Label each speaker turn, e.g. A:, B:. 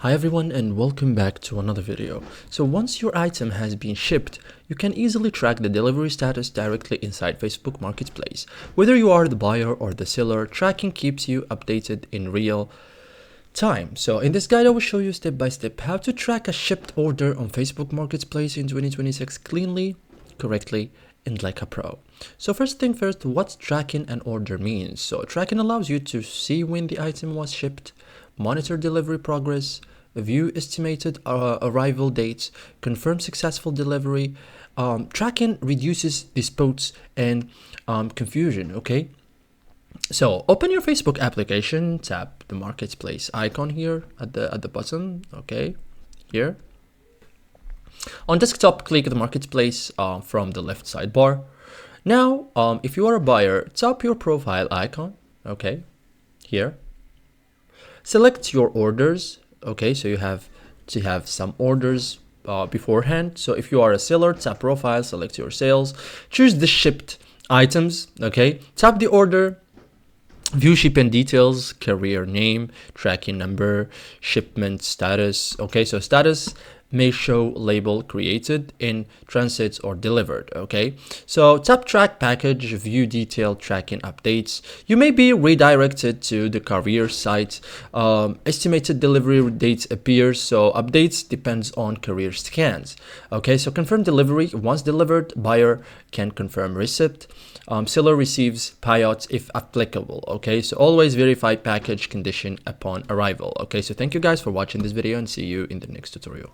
A: Hi everyone and welcome back to another video. So once your item has been shipped, you can easily track the delivery status directly inside Facebook Marketplace. Whether you are the buyer or the seller, tracking keeps you updated in real time. So in this guide I will show you step by step how to track a shipped order on Facebook Marketplace in 2026 cleanly, correctly, and like a pro. So first thing first, what tracking an order means. So tracking allows you to see when the item was shipped, monitor delivery progress, view estimated arrival dates, confirm successful delivery. Tracking reduces disputes and confusion. Okay, so open your Facebook application, tap the marketplace icon here at the bottom. Okay, here on desktop, click the marketplace from the left sidebar. Now if you are a buyer, tap your profile icon. Okay, here select your orders. Okay, so you have to have some orders beforehand. So if you are a seller, tap profile, select your sales, choose the shipped items. Okay, tap the order, view shipping details, carrier name, tracking number, shipment status. Okay, so status may show label created, in transit, or delivered. Okay, so tap track package, view detailed tracking updates. You may be redirected to the carrier site. Estimated delivery dates appears, so updates depends on carrier scans. Okay, so confirm delivery. Once delivered, buyer can confirm receipt. Seller receives payout if applicable. Okay, so always verify package condition upon arrival. Okay, so thank you guys for watching this video and see you in the next tutorial.